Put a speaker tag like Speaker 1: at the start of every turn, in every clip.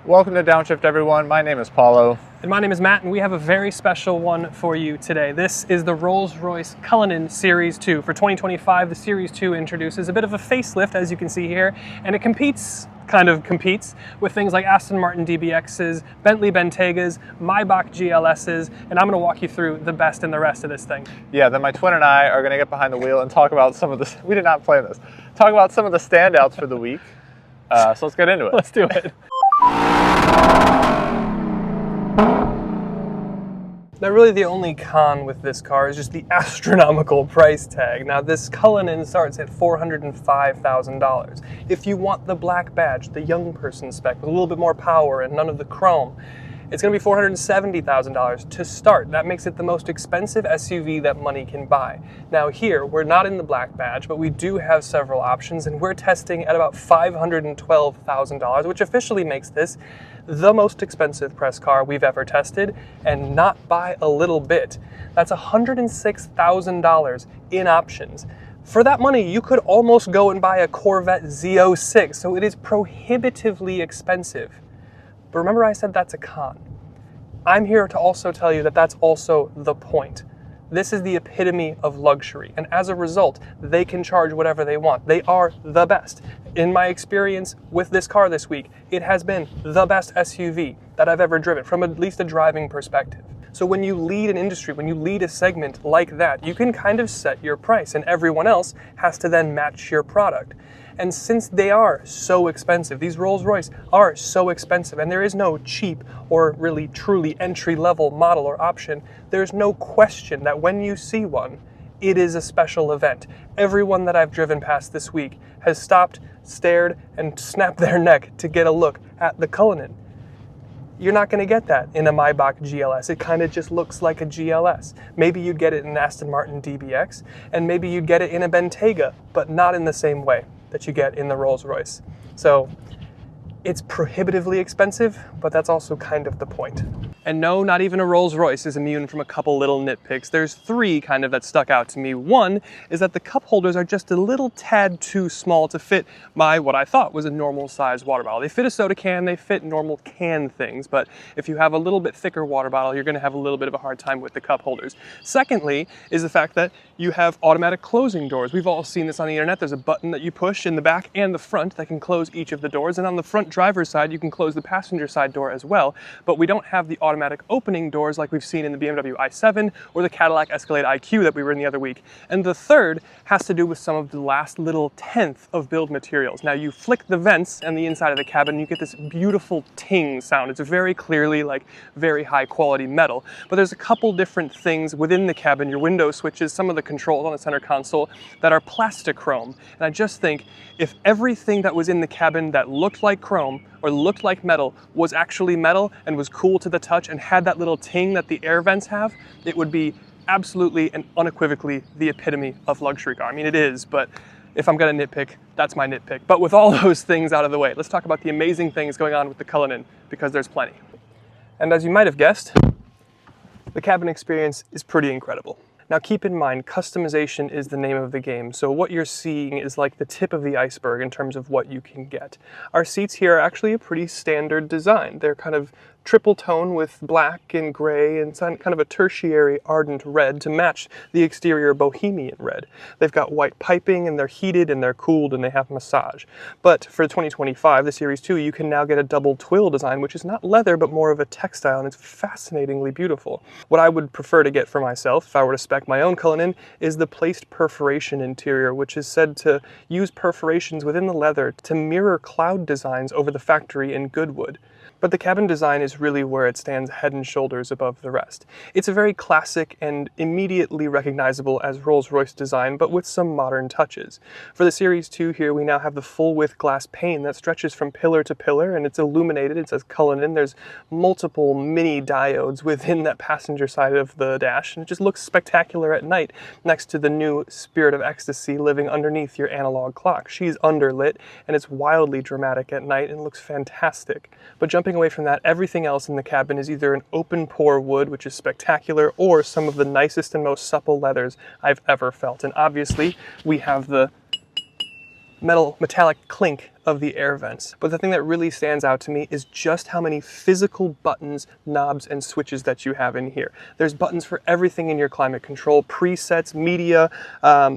Speaker 1: Welcome to Downshift, everyone. My name is Paulo.
Speaker 2: And my name is Matt, and we have a very special one for you today. This is the Royce Cullinan Series 2. For 2025, the Series 2 introduces a bit of a facelift, as you can see here, and it kind of competes with things like Aston Martin DBXs, Bentley Bentegas, Maybach GLSs, and I'm going to walk you through the best and the rest of this thing.
Speaker 1: Yeah, then my twin and I are going to get behind the wheel and talk about some of the, we did not plan this, talk about some of the standouts for the week. So let's get into it.
Speaker 2: Let's do it. Now really the only con with this car is just the astronomical price tag. Now this Cullinan starts at $405,000. If you want the black badge, the young person spec with a little bit more power and none of the chrome, it's going to be $470,000 to start. That makes it the most expensive SUV that money can buy. Now here, we're not in the black badge, but we do have several options, and we're testing at about $512,000, which officially makes this the most expensive press car we've ever tested, and not by a little bit. That's $106,000 in options. For that money, you could almost go and buy a Corvette Z06, so it is prohibitively expensive. But remember I said that's a con. I'm here to also tell you that that's also the point. This is the epitome of luxury, and as a result, they can charge whatever they want. They are the best. In my experience with this car this week, it has been the best SUV that I've ever driven, from at least a driving perspective. So when you lead an industry, when you lead a segment like that, you can kind of set your price, and everyone else has to then match your product. And since they are so expensive, these Rolls-Royce are so expensive, and there is no cheap or really truly entry-level model or option, there's no question that when you see one, it is a special event. Everyone that I've driven past this week has stopped, stared, and snapped their neck to get a look at the Cullinan. You're not going to get that in a Maybach GLS. It kind of just looks like a GLS. Maybe you'd get it in an Aston Martin DBX, and maybe you'd get it in a Bentayga, but not in the same way that you get in the Rolls-Royce. So it's prohibitively expensive, but that's also kind of the point. And no, not even a Rolls-Royce is immune from a couple little nitpicks. There's three kind of that stuck out to me. One is that the cup holders are just a little tad too small to fit what I thought was a normal size water bottle. They fit a soda can, they fit normal can things, but if you have a little bit thicker water bottle, you're gonna have a little bit of a hard time with the cup holders. Secondly is the fact that you have automatic closing doors. We've all seen this on the internet. There's a button that you push in the back and the front that can close each of the doors, and on the front driver's side, you can close the passenger side door as well, but we don't have the automatic opening doors like we've seen in the BMW i7 or the Cadillac Escalade IQ that we were in the other week. And the third has to do with some of the last little tenth of build materials. Now you flick the vents and the inside of the cabin, and you get this beautiful ting sound. It's very clearly like very high quality metal, but there's a couple different things within the cabin, your window switches, some of the controls on the center console that are plastic chrome. And I just think if everything that was in the cabin that looked like chrome or looked like metal was actually metal and was cool to the touch and had that little ting that the air vents have, it would be absolutely and unequivocally the epitome of luxury car. I mean, it is, but if I'm gonna nitpick, that's my nitpick. But with all those things out of the way, let's talk about the amazing things going on with the Cullinan, because there's plenty. And as you might have guessed, the cabin experience is pretty incredible. Now keep in mind, customization is the name of the game, so what you're seeing is like the tip of the iceberg in terms of what you can get. Our seats here are actually a pretty standard design. They're kind of triple tone with black and gray and kind of a tertiary ardent red to match the exterior bohemian red. They've got white piping, and they're heated and they're cooled and they have massage. But for 2025, the Series 2, you can now get a double twill design, which is not leather but more of a textile, and it's fascinatingly beautiful. What I would prefer to get for myself, if I were to spec my own Cullinan, is the placed perforation interior, which is said to use perforations within the leather to mirror cloud designs over the factory in Goodwood. But the cabin design is really where it stands head and shoulders above the rest. It's a very classic and immediately recognizable as Rolls-Royce design, but with some modern touches. For the Series 2 here, we now have the full-width glass pane that stretches from pillar to pillar, and it's illuminated. It says Cullinan. There's multiple mini diodes within that passenger side of the dash, and it just looks spectacular at night next to the new Spirit of Ecstasy living underneath your analog clock. She's underlit, and it's wildly dramatic at night and looks fantastic. But jumping away from that, everything else in the cabin is either an open pore wood, which is spectacular, or some of the nicest and most supple leathers I've ever felt. And obviously, we have the metallic clink of the air vents. But the thing that really stands out to me is just how many physical buttons, knobs, and switches that you have in here. There's buttons for everything in your climate control, presets, media,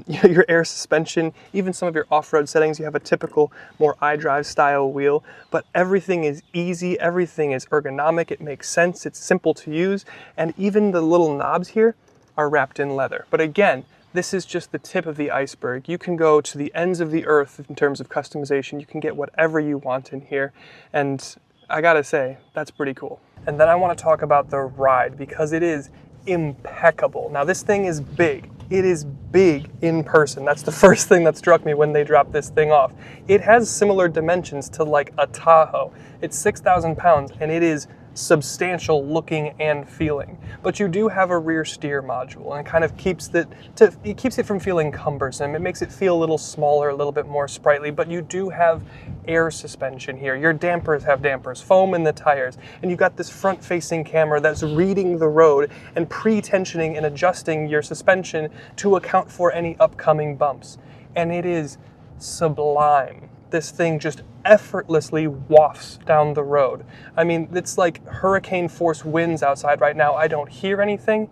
Speaker 2: your air suspension, even some of your off-road settings. You have a typical, more iDrive style wheel, but everything is easy, everything is ergonomic, it makes sense, it's simple to use, and even the little knobs here are wrapped in leather. But again, this is just the tip of the iceberg. You can go to the ends of the earth in terms of customization. You can get whatever you want in here. And I gotta say, that's pretty cool. And then I wanna talk about the ride because it is impeccable. Now this thing is big. It is big in person. That's the first thing that struck me when they dropped this thing off. It has similar dimensions to like a Tahoe. It's 6,000 pounds and it is substantial looking and feeling, but you do have a rear steer module, and it kind of keeps it from feeling cumbersome. It makes it feel a little smaller, a little bit more sprightly, but you do have air suspension here. Your dampers have dampers, foam in the tires, and you've got this front-facing camera that's reading the road and pre-tensioning and adjusting your suspension to account for any upcoming bumps, and it is sublime. This thing just effortlessly wafts down the road. I mean, it's like hurricane force winds outside right now. I don't hear anything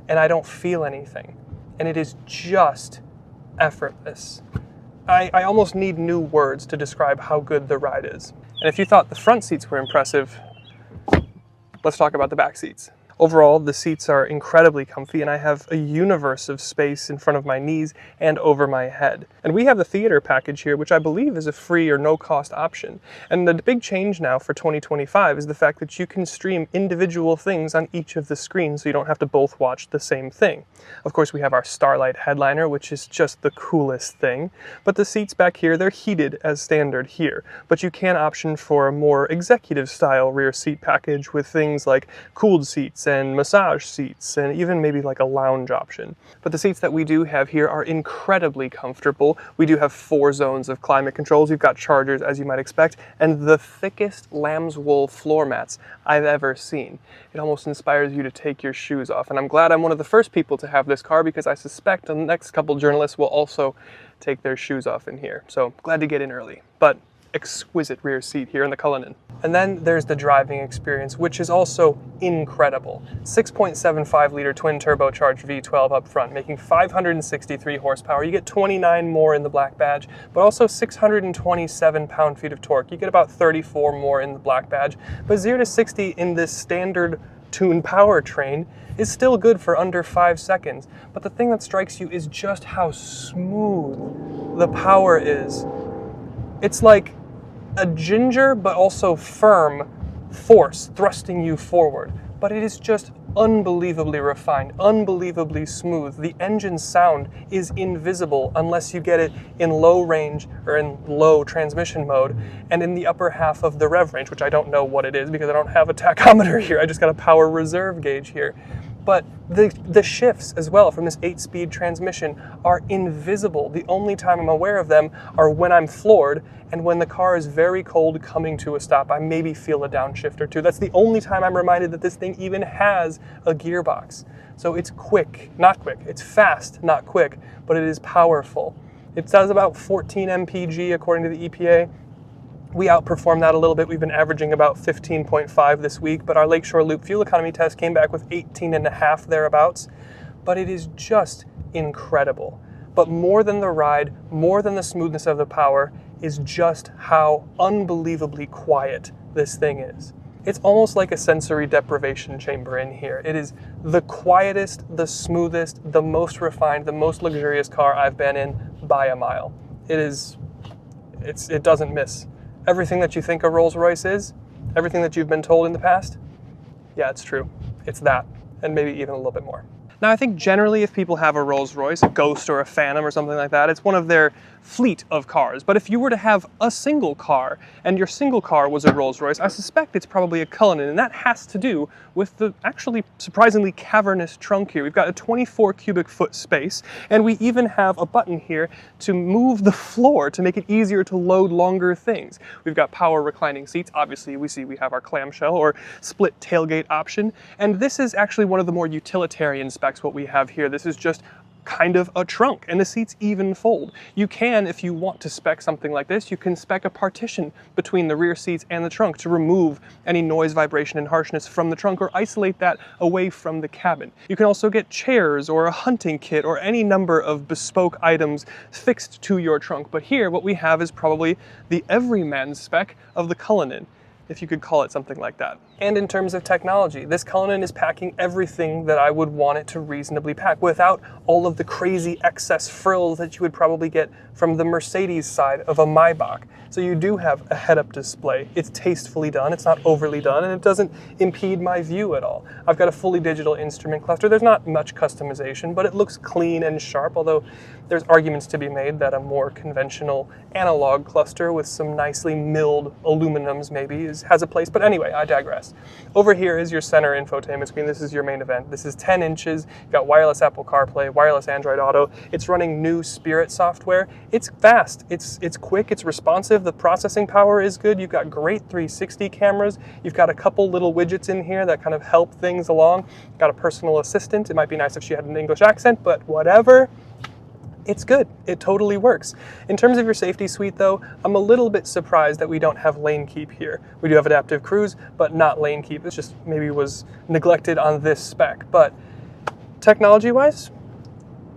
Speaker 2: and I don't feel anything. And it is just effortless. I almost need new words to describe how good the ride is. And if you thought the front seats were impressive, let's talk about the back seats. Overall, the seats are incredibly comfy and I have a universe of space in front of my knees and over my head. And we have the theater package here, which I believe is a free or no cost option. And the big change now for 2025 is the fact that you can stream individual things on each of the screens so you don't have to both watch the same thing. Of course, we have our Starlight headliner, which is just the coolest thing. But the seats back here, they're heated as standard here. But you can option for a more executive style rear seat package with things like cooled seats and massage seats and even maybe like a lounge option. But the seats that we do have here are incredibly comfortable. We do have 4 zones of climate controls. We've got chargers, as you might expect, and the thickest lamb's wool floor mats I've ever seen. It almost inspires you to take your shoes off. And I'm glad I'm one of the first people to have this car because I suspect the next couple journalists will also take their shoes off in here. So glad to get in early. But exquisite rear seat here in the Cullinan. And then there's the driving experience, which is also incredible. 6.75 liter twin turbocharged V12 up front, making 563 horsepower. You get 29 more in the black badge, but also 627 pound-feet of torque. You get about 34 more in the black badge, but 0 to 60 in this standard tuned powertrain is still good for under 5 seconds. But the thing that strikes you is just how smooth the power is. It's like a ginger but also firm force thrusting you forward, but it is just unbelievably refined, unbelievably smooth. The engine sound is invisible unless you get it in low range or in low transmission mode and in the upper half of the rev range, which I don't know what it is because I don't have a tachometer here. I just got a power reserve gauge here. But the shifts as well from this 8-speed transmission are invisible. The only time I'm aware of them are when I'm floored and when the car is very cold coming to a stop. I maybe feel a downshift or two. That's the only time I'm reminded that this thing even has a gearbox. So it's quick, not quick. It's fast, not quick, but it is powerful. It does about 14 mpg according to the EPA. We outperformed that a little bit. We've been averaging about 15.5 this week, but our Lakeshore Loop fuel economy test came back with 18.5 thereabouts. But it is just incredible. But more than the ride, more than the smoothness of the power, is just how unbelievably quiet this thing is. It's almost like a sensory deprivation chamber in here. It is the quietest, the smoothest, the most refined, the most luxurious car I've been in by a mile. It doesn't miss. Everything that you think a Rolls-Royce is, everything that you've been told in the past, yeah, it's true. It's that, and maybe even a little bit more. Now, I think generally if people have a Rolls-Royce, a Ghost or a Phantom or something like that, it's one of their fleet of cars. But if you were to have a single car, and your single car was a Rolls-Royce, I suspect it's probably a Cullinan, and that has to do with the actually surprisingly cavernous trunk here. We've got a 24 cubic foot space, and we even have a button here to move the floor to make it easier to load longer things. We've got power reclining seats. Obviously, we have our clamshell or split tailgate option, and this is actually one of the more utilitarian specs what we have here. This is just kind of a trunk, and the seats even fold. You can, if you want to spec something like this, you can spec a partition between the rear seats and the trunk to remove any noise, vibration, and harshness from the trunk or isolate that away from the cabin. You can also get chairs or a hunting kit or any number of bespoke items fixed to your trunk. But here, what we have is probably the everyman spec of the Cullinan, if you could call it something like that. And in terms of technology, this Cullinan is packing everything that I would want it to reasonably pack without all of the crazy excess frills that you would probably get from the Mercedes side of a Maybach. So you do have a head-up display. It's tastefully done, it's not overly done, and it doesn't impede my view at all. I've got a fully digital instrument cluster. There's not much customization, but it looks clean and sharp, although there's arguments to be made that a more conventional analog cluster with some nicely milled aluminums maybe has a place. But anyway, I digress. Over here is your center infotainment screen. This is your main event. This is 10 inches. You've got wireless Apple CarPlay, wireless Android Auto. It's running new Spirit software. It's fast. It's quick. It's responsive. The processing power is good. You've got great 360 cameras. You've got a couple little widgets in here that kind of help things along. Got a personal assistant. It might be nice if she had an English accent, but whatever. It's good. It totally works. In terms of your safety suite though, I'm a little bit surprised that we don't have lane keep here. We do have adaptive cruise, but not lane keep. It's just maybe was neglected on this spec. But technology-wise,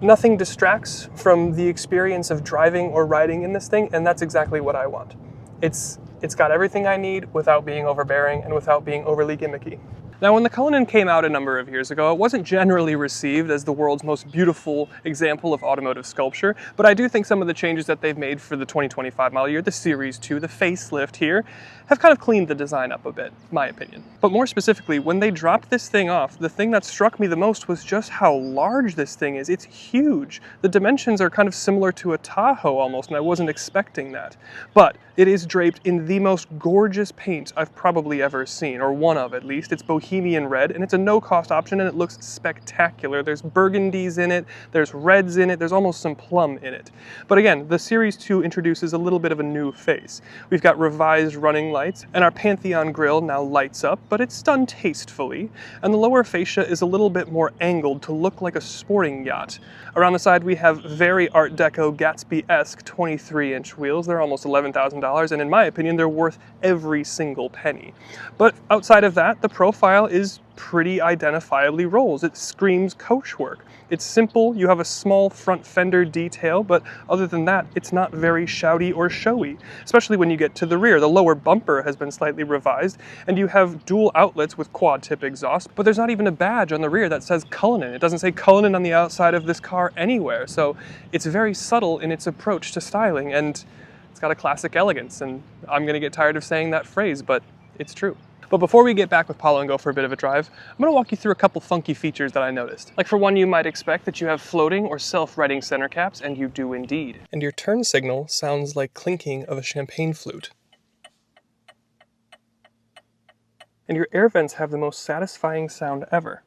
Speaker 2: nothing distracts from the experience of driving or riding in this thing, and that's exactly what I want. It's got everything I need without being overbearing and without being overly gimmicky. Now, when the Cullinan came out a number of years ago, it wasn't generally received as the world's most beautiful example of automotive sculpture, but I do think some of the changes that they've made for the 2025 model year, the Series 2, the facelift here, have kind of cleaned the design up a bit, in my opinion. But more specifically, when they dropped this thing off, the thing that struck me the most was just how large this thing is. It's huge. The dimensions are kind of similar to a Tahoe almost, and I wasn't expecting that. But it is draped in the most gorgeous paint I've probably ever seen, or one of at least. It's Bohemian red, and it's a no-cost option, and it looks spectacular. There's burgundies in it, there's reds in it, there's almost some plum in it. But again, the Series 2 introduces a little bit of a new face. We've got revised running lights, and our Pantheon grille now lights up, but it's done tastefully, and the lower fascia is a little bit more angled to look like a sporting yacht. Around the side we have very Art Deco Gatsby-esque 23-inch wheels. They're almost $11,000, and in my opinion they're worth every single penny. But outside of that, the profile is pretty identifiably Rolls. It screams coachwork. It's simple, you have a small front fender detail, but other than that, it's not very shouty or showy, especially when you get to the rear. The lower bumper has been slightly revised, and you have dual outlets with quad tip exhaust, but there's not even a badge on the rear that says Cullinan. It doesn't say Cullinan on the outside of this car anywhere, so it's very subtle in its approach to styling, and it's got a classic elegance, and I'm gonna get tired of saying that phrase, but it's true. But before we get back with Paulo and go for a bit of a drive, I'm going to walk you through a couple funky features that I noticed. Like for one, you might expect that you have floating or self-righting center caps, and you do indeed. And your turn signal sounds like clinking of a champagne flute. And your air vents have the most satisfying sound ever.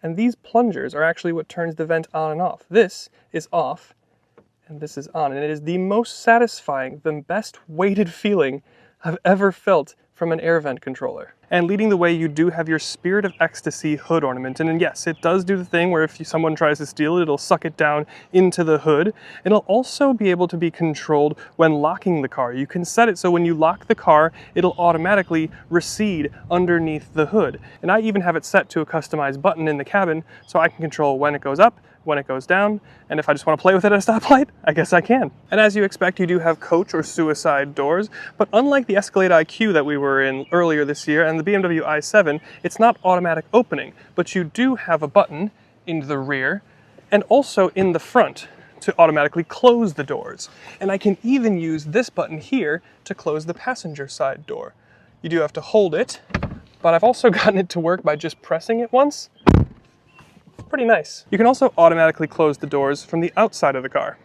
Speaker 2: And these plungers are actually what turns the vent on and off. This is off, and this is on, and it is the most satisfying, the best weighted feeling I've ever felt from an air vent controller. And leading the way, you do have your Spirit of Ecstasy hood ornament. And yes, it does do the thing where if someone tries to steal it, it'll suck it down into the hood. It'll also be able to be controlled when locking the car. You can set it so when you lock the car, it'll automatically recede underneath the hood. And I even have it set to a customized button in the cabin so I can control when it goes up, when it goes down, and if I just want to play with it at a stoplight, I guess I can. And as you expect, you do have coach or suicide doors, but unlike the Escalade IQ that we were in earlier this year and the BMW i7, it's not automatic opening, but you do have a button in the rear and also in the front to automatically close the doors. And I can even use this button here to close the passenger side door. You do have to hold it, but I've also gotten it to work by just pressing it once. Pretty nice. You can also automatically close the doors from the outside of the car.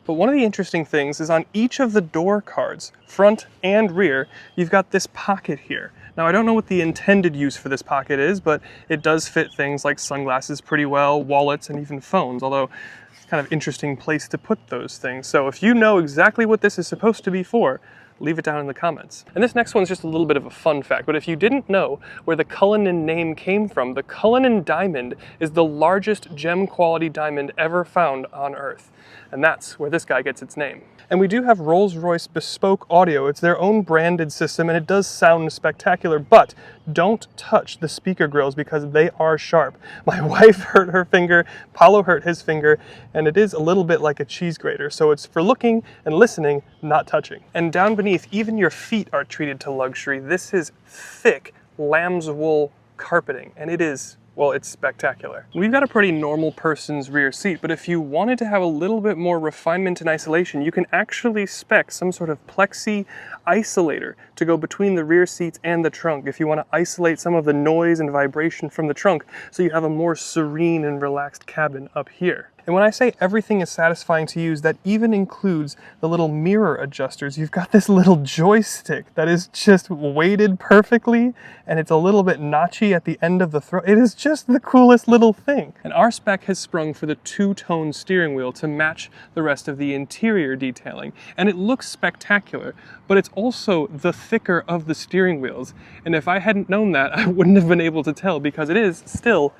Speaker 2: But one of the interesting things is on each of the door cards, front and rear, you've got this pocket here. Now I don't know what the intended use for this pocket is, but it does fit things like sunglasses pretty well, wallets, and even phones, although it's kind of interesting place to put those things. So if you know exactly what this is supposed to be for, leave it down in the comments. And this next one's just a little bit of a fun fact, but if you didn't know where the Cullinan name came from, the Cullinan diamond is the largest gem quality diamond ever found on Earth. And that's where this guy gets its name. And we do have Rolls-Royce bespoke audio. It's their own branded system and it does sound spectacular, but don't touch the speaker grills because they are sharp. My wife hurt her finger, Paulo hurt his finger, and it is a little bit like a cheese grater. So it's for looking and listening, not touching. And down beneath, even your feet are treated to luxury. This is thick lamb's wool carpeting, and it is, well, it's spectacular. We've got a pretty normal person's rear seat, but if you wanted to have a little bit more refinement and isolation, you can actually spec some sort of plexi isolator to go between the rear seats and the trunk if you want to isolate some of the noise and vibration from the trunk so you have a more serene and relaxed cabin up here. And when I say everything is satisfying to use, that even includes the little mirror adjusters. You've got this little joystick that is just weighted perfectly, and it's a little bit notchy at the end of the throat. It is just the coolest little thing. And our spec has sprung for the two-tone steering wheel to match the rest of the interior detailing. And it looks spectacular, but it's also the thicker of the steering wheels. And if I hadn't known that, I wouldn't have been able to tell because it is still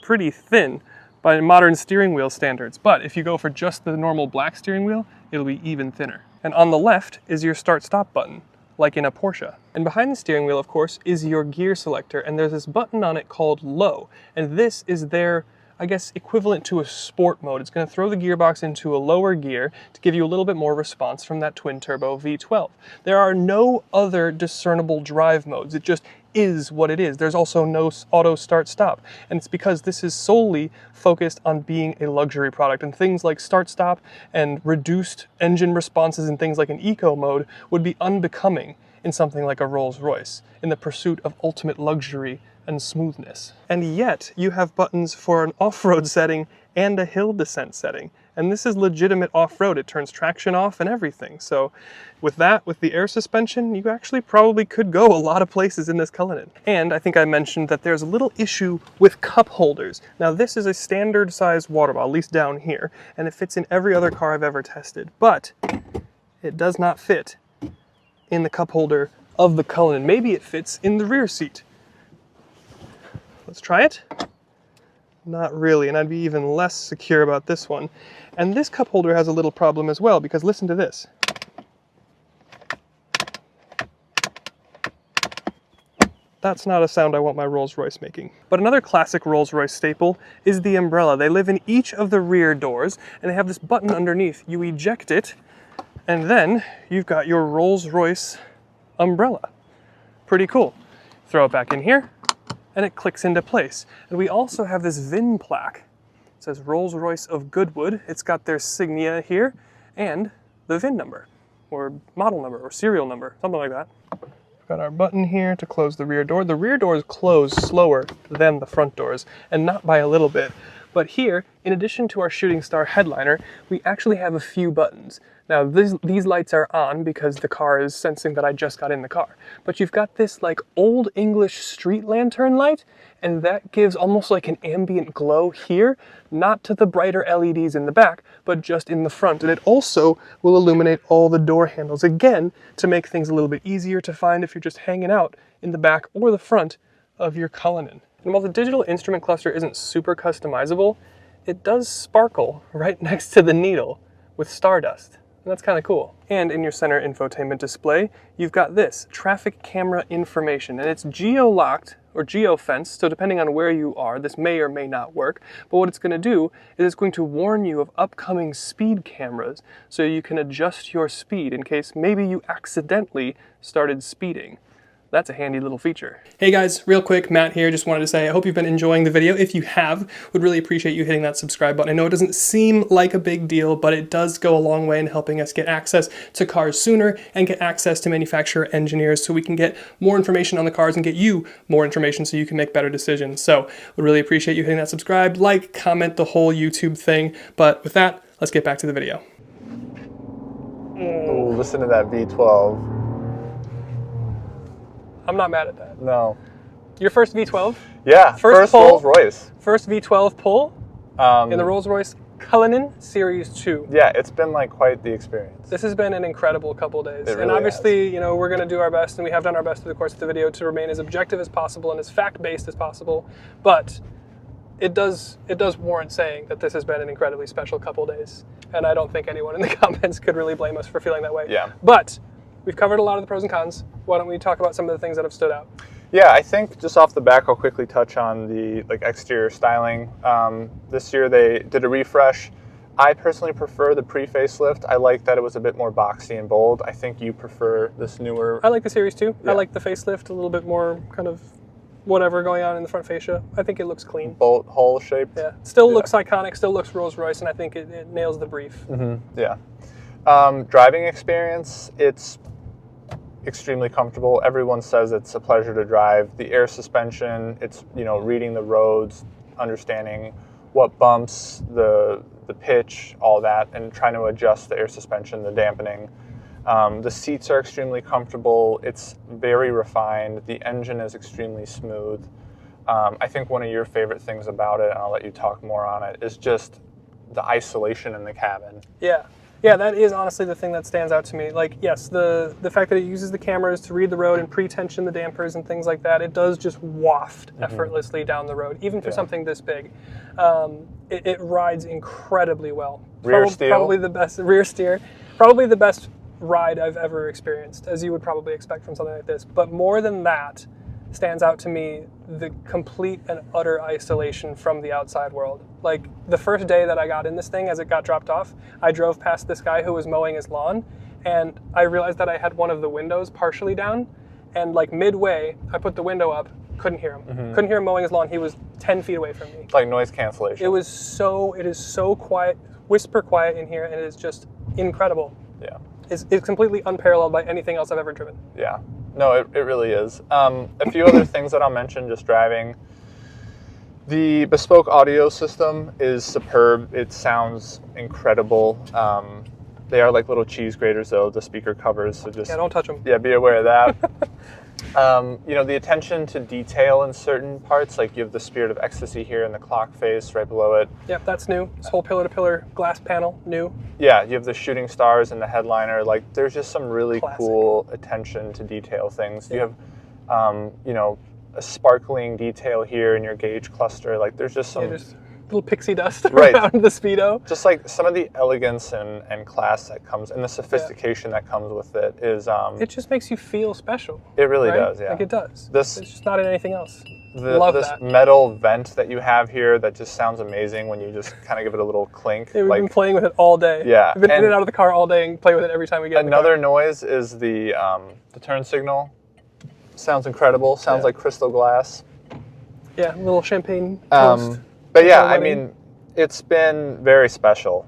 Speaker 2: pretty thin by modern steering wheel standards. But if you go for just the normal black steering wheel, it'll be even thinner. And on the left is your start-stop button, like in a Porsche. And behind the steering wheel, of course, is your gear selector, and there's this button on it called low. And this is their, I guess, equivalent to a sport mode. It's gonna throw the gearbox into a lower gear to give you a little bit more response from that twin-turbo V12. There are no other discernible drive modes. It just is what it is. There's also no auto start stop. And it's because this is solely focused on being a luxury product, and things like start stop and reduced engine responses and things like an eco mode would be unbecoming in something like a Rolls-Royce in the pursuit of ultimate luxury and smoothness. And yet you have buttons for an off-road setting and a hill descent setting. And this is legitimate off-road. It turns traction off and everything. So with that, with the air suspension, you actually probably could go a lot of places in this Cullinan. And I think I mentioned that there's a little issue with cup holders. Now this is a standard size water bottle, at least down here, and it fits in every other car I've ever tested. But it does not fit in the cup holder of the Cullinan. Maybe it fits in the rear seat. Let's try it. Not really, and I'd be even less secure about this one. And this cup holder has a little problem as well, because listen to this. That's not a sound I want my Rolls-Royce making. But another classic Rolls-Royce staple is the umbrella. They live in each of the rear doors, and they have this button underneath. You eject it, and then you've got your Rolls-Royce umbrella. Pretty cool. Throw it back in here, and it clicks into place. And we also have this VIN plaque. It says Rolls-Royce of Goodwood. It's got their signia here and the VIN number or model number or serial number, something like that. We've got our button here to close the rear door. The rear doors close slower than the front doors, and not by a little bit. But here, in addition to our Shooting Star headliner, we actually have a few buttons. Now these lights are on because the car is sensing that I just got in the car. But you've got this like old English street lantern light, and that gives almost like an ambient glow here, not to the brighter LEDs in the back, but just in the front. And it also will illuminate all the door handles, again, to make things a little bit easier to find if you're just hanging out in the back or the front of your Cullinan. And while the digital instrument cluster isn't super customizable, it does sparkle right next to the needle with stardust. And that's kind of cool. And in your center infotainment display, you've got this, traffic camera information, and it's geo-locked or geo-fenced, so depending on where you are, this may or may not work, but what it's going to do is it's going to warn you of upcoming speed cameras, so you can adjust your speed in case maybe you accidentally started speeding. That's a handy little feature. Hey guys, real quick, Matt here. Just wanted to say I hope you've been enjoying the video. If you have, would really appreciate you hitting that subscribe button. I know it doesn't seem like a big deal, but it does go a long way in helping us get access to cars sooner and get access to manufacturer engineers so we can get more information on the cars and get you more information so you can make better decisions. So would really appreciate you hitting that subscribe, like, comment, the whole YouTube thing. But with that, let's get back to the video.
Speaker 1: Ooh, listen to that V12.
Speaker 2: I'm not mad at that.
Speaker 1: No.
Speaker 2: Your first V12?
Speaker 1: Yeah, first
Speaker 2: pull,
Speaker 1: Rolls-Royce.
Speaker 2: First V12 pull in the Rolls-Royce Cullinan Series 2.
Speaker 1: Yeah, it's been like quite the experience.
Speaker 2: This has been an incredible couple of days.
Speaker 1: It really
Speaker 2: and obviously,
Speaker 1: has.
Speaker 2: you know, we're going to do our best, and we have done our best through the course of the video to remain as objective as possible and as fact-based as possible. But it does warrant saying that this has been an incredibly special couple of days. And I don't think anyone in the comments could really blame us for feeling that way.
Speaker 1: Yeah.
Speaker 2: But we've covered a lot of the pros and cons. Why don't we talk about some of the things that have stood out?
Speaker 1: Yeah, I think just off the back, I'll quickly touch on the exterior styling. This year they did a refresh. I personally prefer the pre-facelift. I like that it was a bit more boxy and bold. I think you prefer this newer.
Speaker 2: I like the Series 2.
Speaker 1: Yeah.
Speaker 2: I like the facelift, a little bit more kind of whatever going on in the front fascia. I think it looks clean.
Speaker 1: Bolt hole shaped.
Speaker 2: Yeah, still looks iconic, still looks Rolls Royce, and I think it nails the brief.
Speaker 1: Yeah. Driving experience, it's extremely comfortable. Everyone says it's a pleasure to drive. The air suspension, it's, you know, reading the roads, understanding what bumps, the pitch, all that, and trying to adjust the air suspension, the dampening. The seats are extremely comfortable. It's very refined. The engine is extremely smooth. I think one of your favorite things about it, and I'll let you talk more on it, is just the isolation in the cabin.
Speaker 2: Yeah. Yeah, that is honestly the thing that stands out to me. Like, yes, the fact that it uses the cameras to read the road and pre-tension the dampers and things like that, it does just waft effortlessly down the road, even for something this big. It rides incredibly well.
Speaker 1: Rear steer.
Speaker 2: Probably the best rear steer. Probably the best ride I've ever experienced, as you would probably expect from something like this. But more than that, stands out to me the complete and utter isolation from the outside world. Like, the first day that I got in this thing, as it got dropped off, I drove past this guy who was mowing his lawn, and I realized that I had one of the windows partially down, and like midway, I put the window up, couldn't hear him. Couldn't hear him mowing his lawn. He was 10 feet away from me.
Speaker 1: Like noise cancellation.
Speaker 2: It is so quiet, whisper quiet in here, and it is just incredible.
Speaker 1: Yeah.
Speaker 2: It's completely unparalleled by anything else I've ever driven.
Speaker 1: Yeah. No, it really is. A few other things that I'll mention just driving. The bespoke audio system is superb. It sounds incredible. They are like little cheese graters, though, the speaker covers. So just,
Speaker 2: Yeah, don't touch them.
Speaker 1: yeah, be aware of that. You know, the attention to detail in certain parts, like you have the Spirit of Ecstasy here in the clock face right below it.
Speaker 2: Yep, that's new. This whole pillar-to-pillar glass panel, new.
Speaker 1: Yeah, you have the shooting stars in the headliner. Like, there's just some really
Speaker 2: Classic.
Speaker 1: cool attention to detail things. You have, you know, a sparkling detail here in your gauge cluster. Like, there's just some...
Speaker 2: Yeah, just little pixie dust
Speaker 1: Right.
Speaker 2: around the Speedo.
Speaker 1: Just like some of the elegance and class that comes, and the sophistication that comes with it is...
Speaker 2: It just makes you feel special.
Speaker 1: it really
Speaker 2: right?
Speaker 1: does, yeah.
Speaker 2: Like, it does.
Speaker 1: This-
Speaker 2: It's just not in anything else.
Speaker 1: This
Speaker 2: that.
Speaker 1: metal vent that you have here that just sounds amazing when you just kind of give it a little clink.
Speaker 2: Yeah, we've
Speaker 1: like,
Speaker 2: been playing with it all day.
Speaker 1: Yeah,
Speaker 2: We've been in
Speaker 1: and-
Speaker 2: and out of the car all day and play with it every time we get in the car.
Speaker 1: another noise is the turn signal. Sounds incredible. Sounds like crystal glass.
Speaker 2: Yeah, a little champagne toast.
Speaker 1: But yeah,
Speaker 2: Champagne
Speaker 1: I
Speaker 2: wedding.
Speaker 1: mean, it's been very special.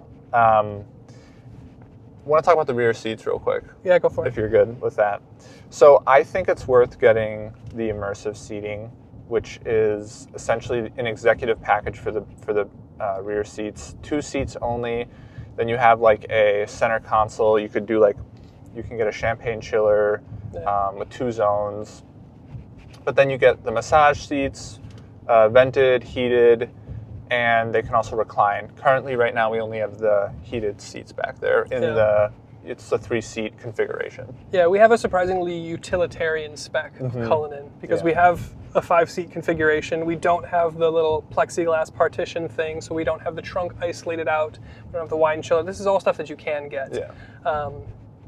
Speaker 1: Want to talk about the rear seats real quick,
Speaker 2: Yeah, go for
Speaker 1: if
Speaker 2: it.
Speaker 1: you're good with that. So I think it's worth getting the immersive seating, which is essentially an executive package for the rear seats. 2 seats only. Then you have like a center console. You could do like, you can get a champagne chiller with 2 zones. But then you get the massage seats, vented, heated, and they can also recline. Currently, right now, we only have the heated seats back there in it's a 3-seat configuration.
Speaker 2: Yeah, we have a surprisingly utilitarian spec of Cullinan because we have a 5-seat configuration. We don't have the little plexiglass partition thing, so we don't have the trunk isolated out. We don't have the wine chiller. This is all stuff that you can get.
Speaker 1: Yeah.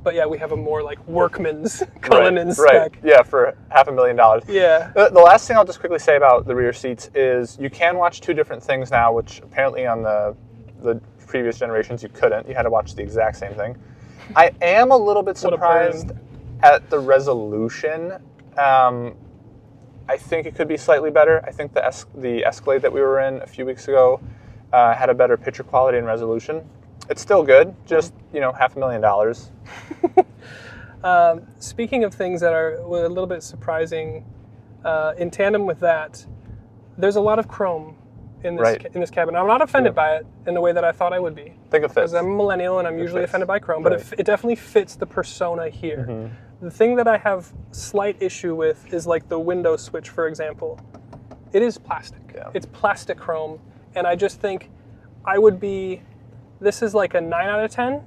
Speaker 2: But yeah, we have a more like workman's Cullinan
Speaker 1: Right.
Speaker 2: spec.
Speaker 1: Yeah, for $500,000.
Speaker 2: Yeah.
Speaker 1: The last thing I'll just quickly say about the rear seats is you can watch 2 different things now, which apparently on the previous generations you couldn't. You had to watch the exact same thing. I am a little bit
Speaker 2: What a
Speaker 1: surprised at the resolution. I think it could be slightly better. I think the Escalade that we were in a few weeks ago had a better picture quality and resolution. It's still good, just, you know, $500,000.
Speaker 2: Speaking of things that are a little bit surprising, in tandem with that, there's a lot of chrome in this in this cabin. I'm not offended by it in the way that I thought I would be.
Speaker 1: I think it fits.
Speaker 2: Because I'm a millennial and I'm usually
Speaker 1: fits.
Speaker 2: offended by chrome, but it definitely fits the persona here. The thing that I have slight issue with is like the window switch, for example. It is plastic.
Speaker 1: Yeah.
Speaker 2: It's plastic chrome, and I just think this is like a 9 out of 10.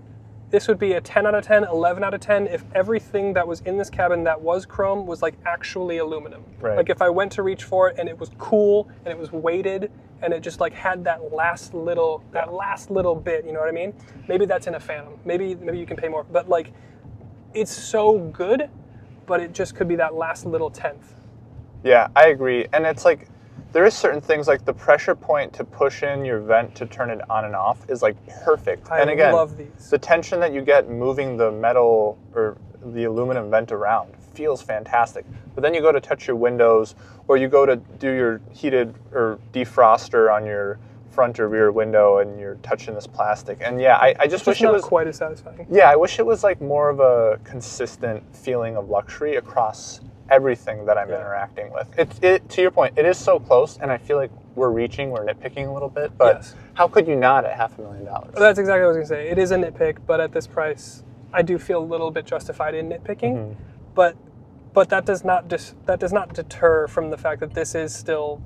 Speaker 2: This would be a 10 out of 10, 11 out of 10 if everything that was in this cabin that was chrome was like actually aluminum.
Speaker 1: Right.
Speaker 2: Like if I went to reach for it and it was cool and it was weighted and it just like had that last little bit, you know what I mean? Maybe that's in a Phantom. Maybe you can pay more. But like, it's so good, but it just could be that last little tenth.
Speaker 1: Yeah, I agree. And it's like, there is certain things like the pressure point to push in your vent to turn it on and off is like perfect.
Speaker 2: I
Speaker 1: and again,
Speaker 2: love these.
Speaker 1: The tension that you get moving the metal or the aluminum vent around feels fantastic. But then you go to touch your windows or you go to do your heated or defroster on your front or rear window and you're touching this plastic. And yeah, I just wish it was
Speaker 2: quite as satisfying.
Speaker 1: Yeah, I wish it was like more of a consistent feeling of luxury across everything that I'm interacting with. It to your point, it is so close, and I feel like we're nitpicking a little bit, but
Speaker 2: yes.
Speaker 1: How could you not at $500,000?
Speaker 2: That's exactly what I was going to say. It is a nitpick, but at this price, I do feel a little bit justified in nitpicking. But that does not deter from the fact that this is still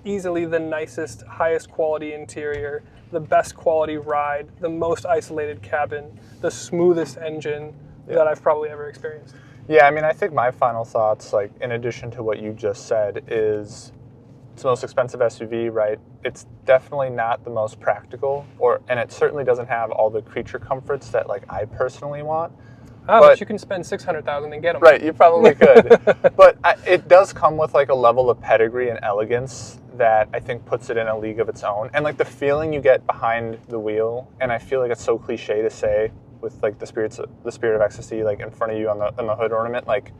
Speaker 2: easily the nicest, highest quality interior, the best quality ride, the most isolated cabin, the smoothest engine that I've probably ever experienced.
Speaker 1: Yeah, I mean, I think my final thoughts, like in addition to what you just said, is it's the most expensive SUV, right? It's definitely not the most practical, and it certainly doesn't have all the creature comforts that like I personally want.
Speaker 2: But you can spend $600,000 and get them.
Speaker 1: Right, you probably could. But it does come with like a level of pedigree and elegance that I think puts it in a league of its own. And like the feeling you get behind the wheel, and I feel like it's so cliche to say, with like the spirit of ecstasy like in front of you on the hood ornament, like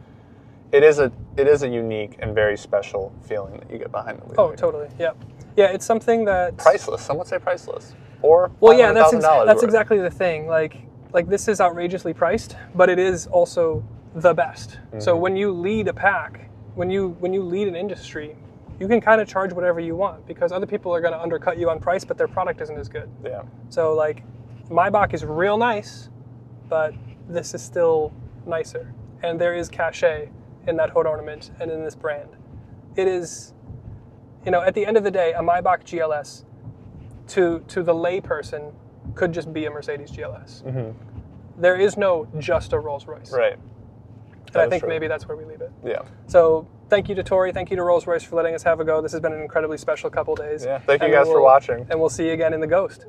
Speaker 1: it is a unique and very special feeling that you get behind the wheel.
Speaker 2: Oh, totally. Yeah, it's something that
Speaker 1: priceless. Some would say priceless, or
Speaker 2: that's exactly the thing. Like this is outrageously priced, but it is also the best. Mm-hmm. So when you lead a pack, when you lead an industry, you can kind of charge whatever you want because other people are going to undercut you on price, but their product isn't as good.
Speaker 1: Yeah.
Speaker 2: So like, Maybach is real nice, but this is still nicer. And there is cachet in that hood ornament and in this brand. It is, at the end of the day, a Maybach GLS to the lay person could just be a Mercedes GLS. Mm-hmm. There is no just a Rolls-Royce.
Speaker 1: Right.
Speaker 2: And I think maybe that's where we leave it.
Speaker 1: Yeah.
Speaker 2: So thank you to Tori, thank you to Rolls-Royce for letting us have a go. This has been an incredibly special couple days.
Speaker 1: Yeah, thank you guys for watching.
Speaker 2: And we'll see you again in the Ghost.